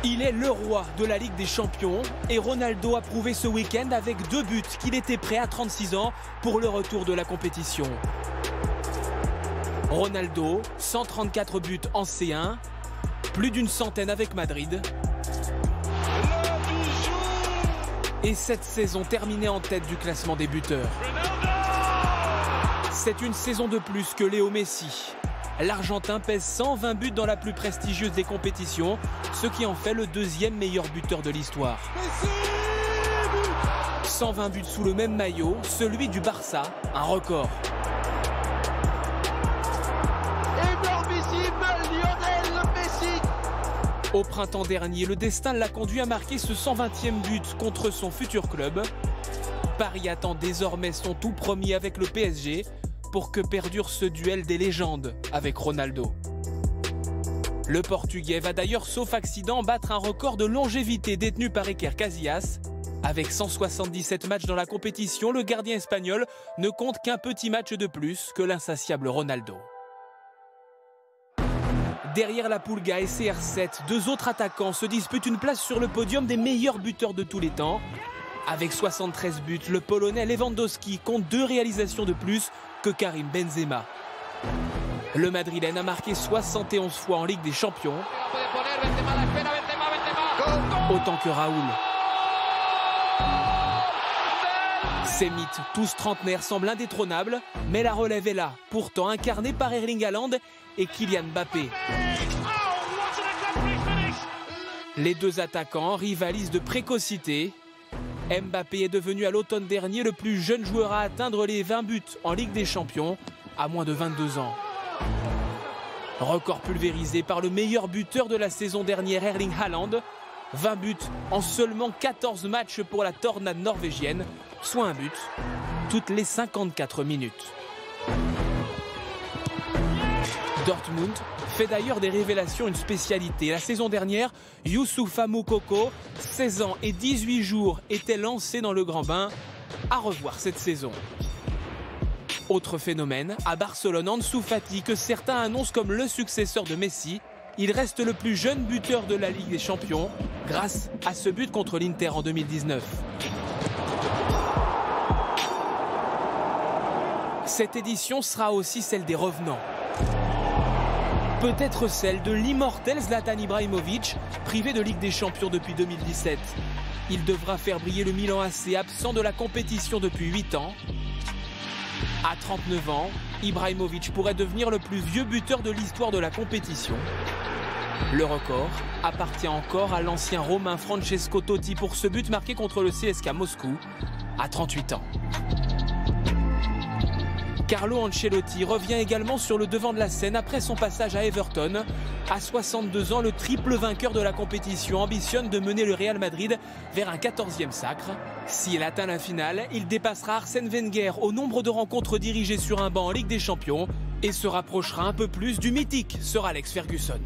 Il est le roi de la Ligue des Champions et Ronaldo a prouvé ce week-end avec 2 buts qu'il était prêt à 36 ans pour le retour de la compétition. Ronaldo, 134 buts en C1, plus d'une centaine avec Madrid. Et cette saison terminée en tête du classement des buteurs. C'est une saison de plus que Léo Messi. L'Argentin pèse 120 buts dans la plus prestigieuse des compétitions, ce qui en fait le 2e meilleur buteur de l'histoire. 120 buts sous le même maillot, celui du Barça, un record. Énormissime Lionel Messi. Au printemps dernier, le destin l'a conduit à marquer ce 120e but contre son futur club. Paris attend désormais son tout premier avec le PSG pour que perdure ce duel des légendes avec Ronaldo. Le Portugais va d'ailleurs, sauf accident, battre un record de longévité détenu par Iker Casillas. Avec 177 matchs dans la compétition, le gardien espagnol ne compte qu'un petit match de plus que l'insatiable Ronaldo. Derrière la Pulga et CR7, 2 autres attaquants se disputent une place sur le podium des meilleurs buteurs de tous les temps. Avec 73 buts, le Polonais Lewandowski compte 2 réalisations de plus que Karim Benzema. Le Madrilène a marqué 71 fois en Ligue des Champions, autant que Raoul. Ces mythes, tous trentenaires, semblent indétrônables, mais la relève est là, pourtant incarnée par Erling Haaland et Kylian Mbappé. Les 2 attaquants rivalisent de précocité. Mbappé est devenu à l'automne dernier le plus jeune joueur à atteindre les 20 buts en Ligue des Champions à moins de 22 ans. Record pulvérisé par le meilleur buteur de la saison dernière, Erling Haaland. 20 buts en seulement 14 matchs pour la tornade norvégienne, soit un but toutes les 54 minutes. Dortmund fait d'ailleurs des révélations une spécialité. La saison dernière, Youssoufa Moukoko, 16 ans et 18 jours, était lancé dans le grand bain. À revoir cette saison. Autre phénomène, à Barcelone, Ansu Fati, que certains annoncent comme le successeur de Messi. Il reste le plus jeune buteur de la Ligue des Champions, grâce à ce but contre l'Inter en 2019. Cette édition sera aussi celle des revenants. Peut-être celle de l'immortel Zlatan Ibrahimovic, privé de Ligue des Champions depuis 2017. Il devra faire briller le Milan AC, absent de la compétition depuis 8 ans. À 39 ans, Ibrahimovic pourrait devenir le plus vieux buteur de l'histoire de la compétition. Le record appartient encore à l'ancien Romain Francesco Totti pour ce but marqué contre le CSKA Moscou à 38 ans. Carlo Ancelotti revient également sur le devant de la scène après son passage à Everton. À 62 ans, le triple vainqueur de la compétition ambitionne de mener le Real Madrid vers un 14e sacre. S'il atteint la finale, il dépassera Arsène Wenger au nombre de rencontres dirigées sur un banc en Ligue des Champions et se rapprochera un peu plus du mythique Sir Alex Ferguson.